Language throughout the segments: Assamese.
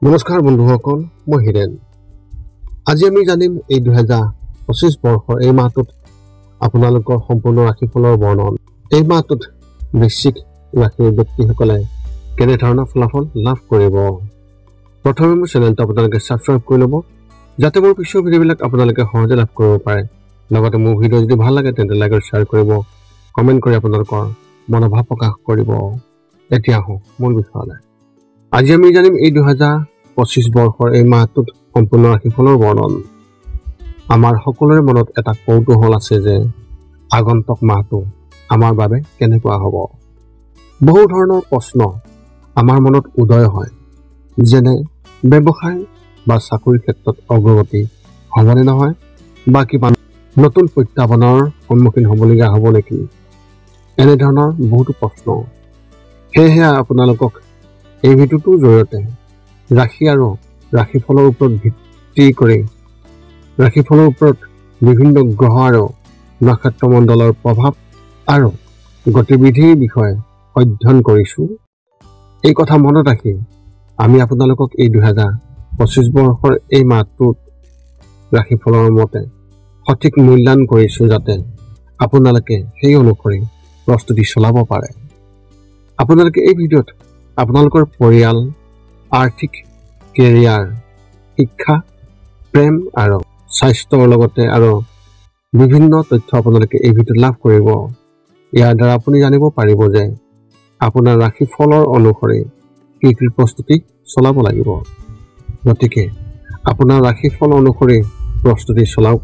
নমস্কাৰ বন্ধুসকল, মই হিৰেন। আজি আমি জানিম এই 2025 বৰ্ষৰ এই মাহটোত আপোনালোকৰ সম্পূৰ্ণ ৰাশিফলৰ বৰ্ণন। এই মাহটোত বৃশ্চিক ৰাশিৰ ব্যক্তিসকলে কেনেধৰণৰ ফলাফল লাভ কৰিব। প্ৰথমে মোৰ চেনেলটো আপোনালোকে ছাবস্ক্ৰাইব কৰি ল'ব, যাতে মোৰ পিছৰ ভিডিঅ'বিলাক আপোনালোকে সহজে লাভ কৰিব পাৰে। লগতে মোৰ ভিডিঅ' যদি ভাল লাগে তেন্তে লাইক আৰু শ্বেয়াৰ কৰিব, কমেণ্ট কৰি আপোনালোকৰ মনোভাৱ প্ৰকাশ কৰিব। এতিয়া আহোঁ মূল বিষয়লৈ। আজি আমি জানিম এই 2025 বৰ্ষৰ এই মাহটোত সম্পূৰ্ণ ৰাশিফলৰ বৰ্ণন। আমাৰ সকলোৰে মনত এটা কৌতূহল আছে যে আগন্তুক মাহটো আমাৰ বাবে কেনেকুৱা হ'ব। বহু ধৰণৰ প্ৰশ্ন আমাৰ মনত উদয় হয়, যেনে ব্যৱসায় বা চাকৰিৰ ক্ষেত্ৰত অগ্ৰগতি হ'বনে নহয়, বা কিবা নতুন প্ৰত্যাহ্বানৰ সন্মুখীন হ'বলগীয়া হ'ব নেকি, এনেধৰণৰ বহুতো প্ৰশ্ন। সেয়েহে আপোনালোকক এই ভিডিঅ'টোৰ জৰিয়তে ৰাশি আৰু ৰাশিফলৰ ওপৰত ভিত্তি কৰি ৰাশিফলৰ ওপৰত বিভিন্ন গ্ৰহ আৰু নক্ষত্ৰমণ্ডলৰ প্ৰভাৱ আৰু গতিবিধিৰ বিষয়ে অধ্যয়ন কৰিছোঁ। এই কথা মনত ৰাখি আমি আপোনালোকক এই 2025 বৰ্ষৰ এই মাহটোত ৰাশিফলৰ মতে সঠিক মূল্যায়ন কৰিছোঁ, যাতে আপোনালোকে সেই অনুসৰি প্ৰস্তুতি চলাব পাৰে। আপোনালোকে এই ভিডিঅ'ত আপোনালোকৰ পৰিয়াল, আৰ্থিক, কেৰিয়াৰ, শিক্ষা, প্ৰেম আৰু স্বাস্থ্যৰ লগতে আৰু বিভিন্ন তথ্য আপোনালোকে এই ভিডিঅ'ত লাভ কৰিব। ইয়াৰ দ্বাৰা আপুনি জানিব পাৰিব যে আপোনাৰ ৰাশিফলৰ অনুসৰি কি কি প্ৰস্তুতি চলাব লাগিব। গতিকে আপোনাৰ ৰাশিফল অনুসৰি প্ৰস্তুতি চলাওক।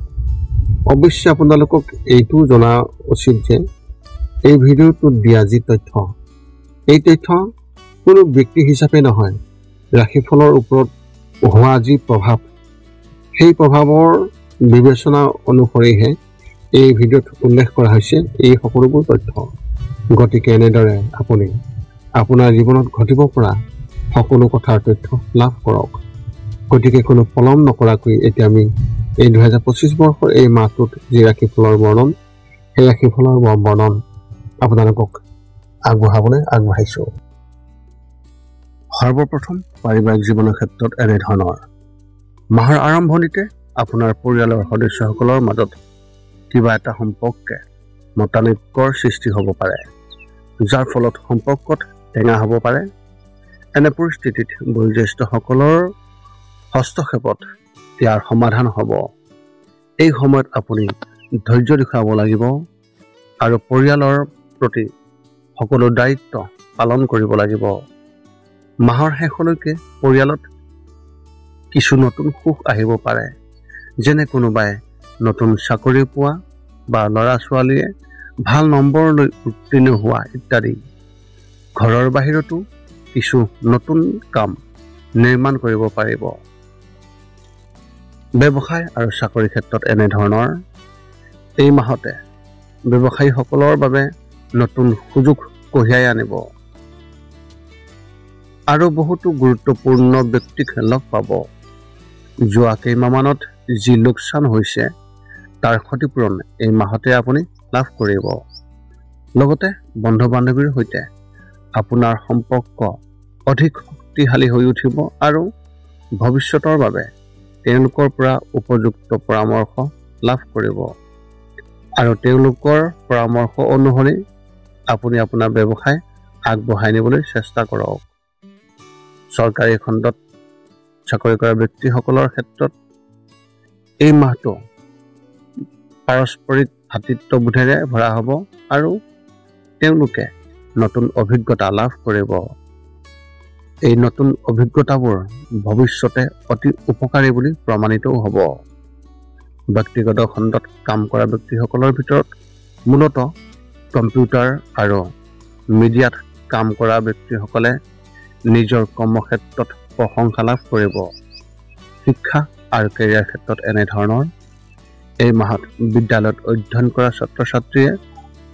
অৱশ্যে আপোনালোকক এইটো জনা উচিত যে এই ভিডিঅ'টোত দিয়া যি তথ্য, এই তথ্য কোনো ব্যক্তি হিচাপে নহয়, ৰাশিফলৰ ওপৰত হোৱা যি প্ৰভাৱ, সেই প্ৰভাৱৰ বিবেচনা অনুসৰিহে এই ভিডিঅ'ত উল্লেখ কৰা হৈছে এই সকলোবোৰ তথ্য। গতিকে এনেদৰে আপুনি আপোনাৰ জীৱনত ঘটিব পৰা সকলো কথাৰ তথ্য লাভ কৰক। গতিকে কোনো পলম নকৰাকৈ এতিয়া আমি এই 2025 বৰ্ষৰ এই মাহটোত যি ৰাশিফলৰ বৰ্ণন, সেই ৰাশিফলৰ বৰ্ণন আপোনালোকক আগবঢ়াবলৈ আগবাঢ়িছোঁ। সৰ্বপ্ৰথম পাৰিবাৰিক জীৱনৰ ক্ষেত্ৰত এনেধৰণৰ। মাহৰ আৰম্ভণিতে আপোনাৰ পৰিয়ালৰ সদস্যসকলৰ মাজত কিবা এটা সম্পৰ্কে মতানৈক্যৰ সৃষ্টি হ'ব পাৰে, যাৰ ফলত সম্পৰ্কত টেঙা হ'ব পাৰে। এনে পৰিস্থিতিত বয়োজ্যেষ্ঠসকলৰ হস্তক্ষেপত ইয়াৰ সমাধান হ'ব। এই সময়ত আপুনি ধৈৰ্য দেখুৱাব লাগিব আৰু পৰিয়ালৰ প্ৰতি সকলো দায়িত্ব পালন কৰিব লাগিব। মাহৰ শেষলৈকে পৰিয়ালত কিছু নতুন সুখ আহিব পাৰে, যেনে কোনোবাই নতুন চাকৰি পোৱা বা ল'ৰা ছোৱালীয়ে ভাল নম্বৰ লৈ উত্তীৰ্ণ হোৱা ইত্যাদি। ঘৰৰ বাহিৰতো কিছু নতুন কাম নিৰ্মাণ কৰিব পাৰিব। ব্যৱসায় আৰু চাকৰিৰ ক্ষেত্ৰত এনেধৰণৰ। এই মাহতে ব্যৱসায়ীসকলৰ বাবে নতুন সুযোগ কঢ়িয়াই আনিব আৰু বহুতো গুৰুত্বপূৰ্ণ ব্যক্তিক লগ পাব। যোৱা কেইমাহমানত যি লোকচান হৈছে তাৰ ক্ষতিপূৰণ এই মাহতে আপুনি লাভ কৰিব। লগতে বন্ধু বান্ধৱীৰ সৈতে আপোনাৰ সম্পৰ্ক অধিক শক্তিশালী হৈ উঠিব আৰু ভৱিষ্যতৰ বাবে তেওঁলোকৰ পৰা উপযুক্ত পৰামৰ্শ লাভ কৰিব আৰু তেওঁলোকৰ পৰামৰ্শ অনুসৰি আপুনি আপোনাৰ ব্যৱসায় আগবঢ়াই নিবলৈ চেষ্টা কৰক। চৰকাৰী খণ্ডত চাকৰি কৰা ব্যক্তিসকলৰ ক্ষেত্ৰত এই মাহটো পাৰস্পৰিক ভাতৃত্ববোধেৰে ভৰা হ'ব আৰু তেওঁলোকে নতুন অভিজ্ঞতা লাভ কৰিব। এই নতুন অভিজ্ঞতাবোৰ ভৱিষ্যতে অতি উপকাৰী বুলি প্ৰমাণিতও হ'ব। ব্যক্তিগত খণ্ডত কাম কৰা ব্যক্তিসকলৰ ভিতৰত মূলতঃ কম্পিউটাৰ আৰু মিডিয়াত কাম কৰা ব্যক্তিসকলে নিজৰ কৰ্মক্ষেত্ৰত প্ৰশংসা লাভ কৰিব। শিক্ষা আৰু কেৰিয়াৰ ক্ষেত্ৰত এনেধৰণৰ। এই মাহত বিদ্যালয়ত অধ্যয়ন কৰা ছাত্ৰ ছাত্ৰীয়ে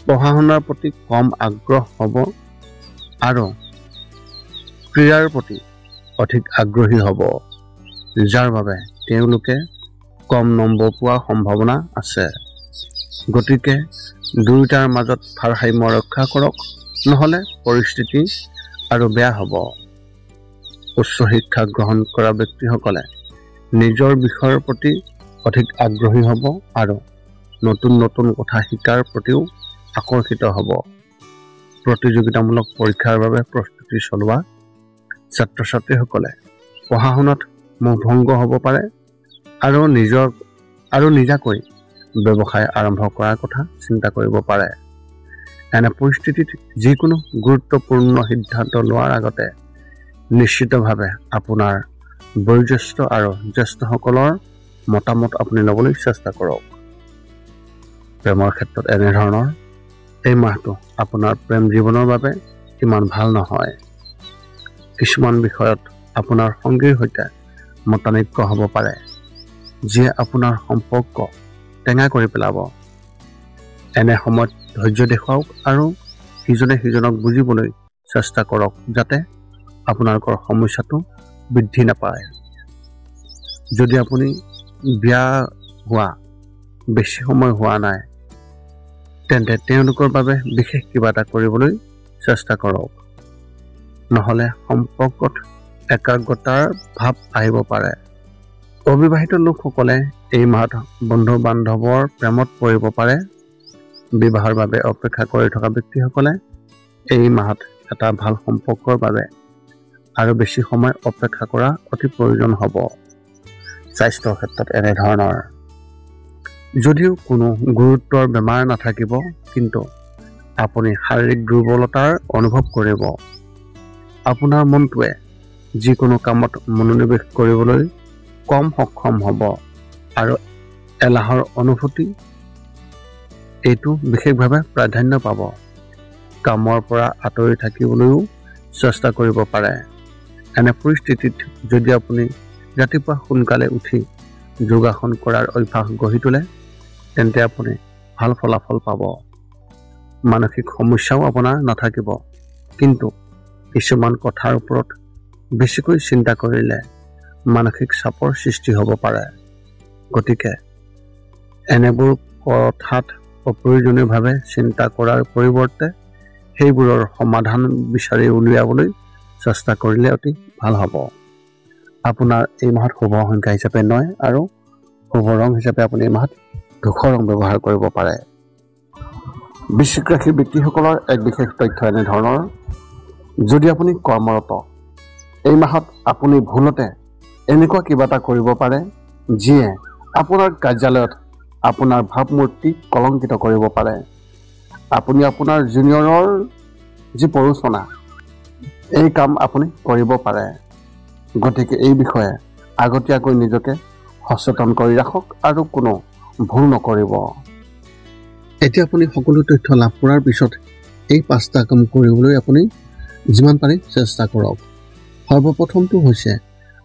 পঢ়া শুনাৰ প্ৰতি কম আগ্ৰহ হ'ব আৰু ক্ৰীড়াৰ প্ৰতি অধিক আগ্ৰহী হ'ব, যাৰ বাবে তেওঁলোকে কম নম্বৰ পোৱাৰ সম্ভাৱনা আছে। গতিকে দুয়োটাৰ মাজত ভাৰসাম্য ৰক্ষা কৰক, নহ'লে পৰিস্থিতি আৰু বেয়া হ'ব। উচ্চ শিক্ষা গ্ৰহণ কৰা ব্যক্তিসকলে নিজৰ বিষয়ৰ প্ৰতি অধিক আগ্ৰহী হ'ব আৰু নতুন নতুন কথা শিকাৰ প্ৰতিও আকৰ্ষিত হ'ব। প্ৰতিযোগিতামূলক পৰীক্ষাৰ বাবে প্ৰস্তুতি চলোৱা ছাত্ৰ ছাত্ৰীসকলে পঢ়া শুনাত মোহভংগ হ'ব পাৰে আৰু নিজাকৈ ব্যৱসায় আৰম্ভ কৰাৰ কথা চিন্তা কৰিব পাৰে। এনে পৰিস্থিতিত যিকোনো গুৰুত্বপূৰ্ণ সিদ্ধান্ত লোৱাৰ আগতে নিশ্চিতভাৱে আপোনাৰ বয়োজ্যেষ্ঠ আৰু জ্যেষ্ঠসকলৰ মতামত আপুনি ল'বলৈ চেষ্টা কৰক। প্ৰেমৰ ক্ষেত্ৰত এনেধৰণৰ এই মাহটো আপোনাৰ প্ৰেম জীৱনৰ বাবে ইমান ভাল নহয়। কিছুমান বিষয়ত আপোনাৰ সংগীৰ সৈতে মতানৈক্য হ'ব পাৰে, যিয়ে আপোনাৰ সম্পৰ্ক টেঙা কৰি পেলাব। এনে সময়ত ধৈৰ্য দেখুৱাওক আৰু ইজনে সিজনক বুজিবলৈ চেষ্টা কৰক, যাতে আপোনালোকৰ সমস্যাটো বৃদ্ধি নাপায়। যদি আপুনি বিয়া হোৱা বেছি সময় হোৱা নাই, তেন্তে তেওঁলোকৰ বাবে বিশেষ কিবা এটা কৰিবলৈ চেষ্টা কৰক। নহ'লে সম্পৰ্কত একাগ্ৰতাৰ ভাৱ আহিব পাৰে। অবিবাহিত লোকসকলে এই মাহত বন্ধু বান্ধৱৰ প্ৰেমত পৰিব পাৰে। বিবাহৰ বাবে অপেক্ষা কৰি থকা ব্যক্তিসকলে এই মাহত এটা ভাল সম্পৰ্কৰ বাবে আৰু বেছি সময় অপেক্ষা কৰা অতি প্ৰয়োজন হ'ব। স্বাস্থ্যৰ ক্ষেত্ৰত এনেধৰণৰ যদিও কোনো গুৰুতৰ বেমাৰ নাথাকিব, কিন্তু আপুনি শাৰীৰিক দুৰ্বলতাৰ অনুভৱ কৰিব। আপোনাৰ মনটোৱে যিকোনো কামত মনোনিৱেশ কৰিবলৈ কম সক্ষম হ'ব আৰু এলাহৰ অনুভূতি এইটো বিশেষভাৱে প্ৰাধান্য পাব। কামৰ পৰা আঁতৰি থাকিবলৈও চেষ্টা কৰিব পাৰে। এনে পৰিস্থিতিত যদি আপুনি ৰাতিপুৱা সোনকালে উঠি যোগাসন কৰাৰ অভ্যাস গঢ়ি তোলে, তেন্তে আপুনি ভাল ফলাফল পাব। মানসিক সমস্যাও আপোনাৰ নাথাকিব, কিন্তু কিছুমান কথাৰ ওপৰত বেছিকৈ চিন্তা কৰিলে মানসিক চাপৰ সৃষ্টি হ'ব পাৰে। গতিকে এনেবোৰ কথাত অপ্ৰয়োজনীয়ভাৱে চিন্তা কৰাৰ পৰিৱৰ্তে সেইবোৰৰ সমাধান বিচাৰি উলিয়াবলৈ চেষ্টা কৰিলে অতি ভাল হ'ব। আপোনাৰ এই মাহত শুভ সংখ্যা হিচাপে 9 আৰু শুভ ৰং হিচাপে আপুনি এই মাহত ধূসৰ ৰং ব্যৱহাৰ কৰিব পাৰে। বৃশ্চিক ৰাশিৰ ব্যক্তিসকলৰ এক বিশেষ তথ্য এনেধৰণৰ, যদি আপুনি কৰ্মৰত, এই মাহত আপুনি ভুলতে এনেকুৱা কিবা এটা কৰিব পাৰে যিয়ে আপোনাৰ কাৰ্যালয়ত আপোনাৰ ভাৱমূৰ্তি কলংকিত কৰিব পাৰে। আপুনি আপোনাৰ জুনিয়ৰৰ যি প্ৰৰোচনা, এই কাম আপুনি কৰিব পাৰে। গতিকে এই বিষয়ে আগতীয়াকৈ নিজকে সচেতন কৰি ৰাখক আৰু কোনো ভুল নকৰিব। এতিয়া আপুনি সকলো তথ্য লাভ কৰাৰ পিছত এই 5টা কাম কৰিবলৈ আপুনি যিমান পাৰে চেষ্টা কৰক। সৰ্বপ্ৰথমটো হৈছে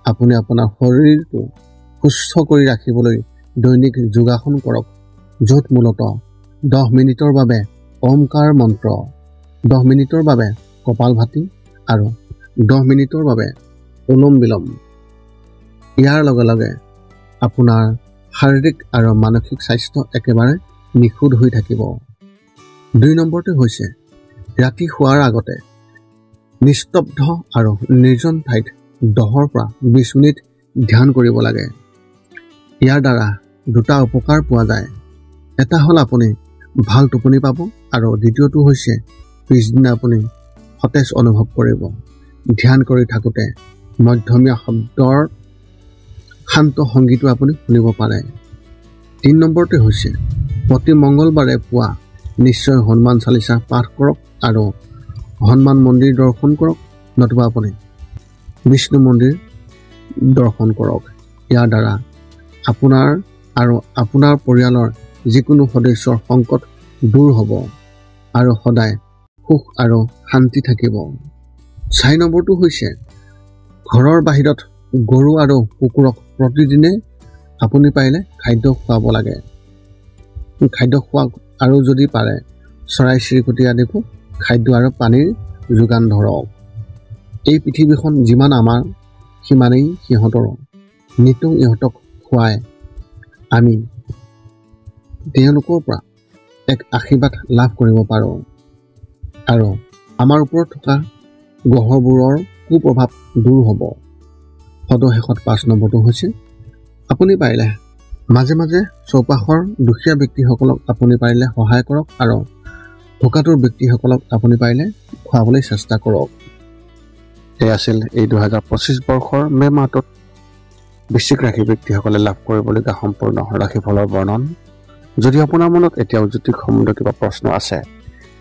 আপুনি আপোনাৰ শৰীৰটো সুস্থ কৰি ৰাখিবলৈ দৈনিক যোগাসন কৰক, য'ত মূলতঃ 10 মিনিটৰ বাবে ওমকাৰ মন্ত্ৰ, 10 মিনিটৰ বাবে কপালভাতি আৰু 10 মিনিটৰ বাবে অনুলোম বিলোম। ইয়াৰ লগে লগে আপোনাৰ শাৰীৰিক আৰু মানসিক স্বাস্থ্য একেবাৰে নিখুঁত হৈ থাকিব। 2 নম্বৰটো হৈছে ৰাতি শোৱাৰ আগতে নিস্তব্ধ আৰু নিৰ্জন ঠাইত 10 পৰা 20 মিনিট ধ্যান কৰিব লাগে। ইয়াৰ দ্বাৰা 2টা উপকাৰ পোৱা যায়। এটা হ'ল আপুনি ভাল টোপনি পাব আৰু দ্বিতীয়টো হৈছে পিছদিনা আপুনি সতেজ অনুভৱ কৰিব। ধ্যান কৰি থাকোঁতে মধ্যমীয়া শব্দৰ শান্ত সংগীতো আপুনি শুনিব পাৰে। 3 নম্বৰটো হৈছে প্ৰতি মংগলবাৰে পুৱা নিশ্চয় হনুমান চালিচা পাঠ কৰক আৰু হনুমান মন্দিৰ দৰ্শন কৰক, নতুবা আপুনি বিষ্ণু মন্দিৰ দৰ্শন কৰক। ইয়াৰ দ্বাৰা আপোনাৰ আৰু আপোনাৰ পৰিয়ালৰ যিকোনো সদস্যৰ সংকট দূৰ হ'ব আৰু সদায় সুখ আৰু শান্তি থাকিব। 4 নম্বৰটো হৈছে ঘৰৰ বাহিৰত গৰু আৰু কুকুৰক প্ৰতিদিনে আপুনি পাৰিলে খাদ্য খুৱাব লাগে। খাদ্য খোৱাওক আৰু যদি পাৰে চৰাই চিৰিকটি আদিকো খাদ্য আৰু পানীৰ যোগান ধৰক। এই পৃথিৱীখন যিমান আমাৰ সিমানেই সিহঁতৰো। নিতৌ ইহঁতক খুৱাই আমি তেওঁলোকৰ পৰা এক আশীৰ্বাদ লাভ কৰিব পাৰোঁ আৰু আমাৰ ওপৰত থকা গ্ৰহবোৰৰ কুপ্ৰভাৱ দূৰ হ'ব। সদশেষত 5 নম্বৰটো হৈছে আপুনি পাৰিলে মাজে মাজে চৌপাশৰ দুখীয়া ব্যক্তিসকলক আপুনি পাৰিলে সহায় কৰক আৰু ভোকাতুৰ ব্যক্তিসকলক আপুনি পাৰিলে খুৱাবলৈ চেষ্টা কৰক। এই আছিল এই 2025 বৰ্ষৰ মে মাহটোত বৃশ্চিক ৰাশি ব্যক্তিসকলে লাভ কৰিবলগীয়া সম্পূৰ্ণ ৰাশিফলৰ বৰ্ণন। যদি আপোনাৰ মনত এতিয়াও জ্যোতিষ সম্বন্ধীয় কিবা প্ৰশ্ন আছে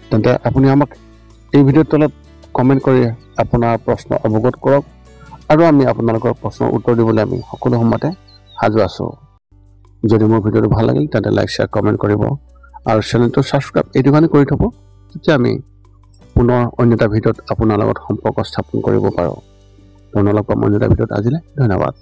তেন্তে আপুনি আমাক এই ভিডিঅ'ৰ তলত কমেণ্ট কৰি আপোনাৰ প্ৰশ্ন অৱগত কৰক আৰু আমি আপোনালোকৰ প্ৰশ্নৰ উত্তৰ দিবলৈ আমি সকলো সময়তে সাজু আছোঁ। যদি মোৰ ভিডিঅ'টো ভাল লাগিল তেন্তে লাইক শ্বেয়াৰ কমেণ্ট কৰিব আৰু চেনেলটো ছাবস্ক্ৰাইব এইটো কাৰণে কৰি থ'ব, তেতিয়া আমি পুনৰ অন্য এটা ভিডিঅ'ত আপোনাৰ লগত সম্পৰ্ক স্থাপন কৰিব পাৰোঁ। ধন্যবাদ অন্য এটা ভিডিঅ'ত আজিলৈ ধন্যবাদ।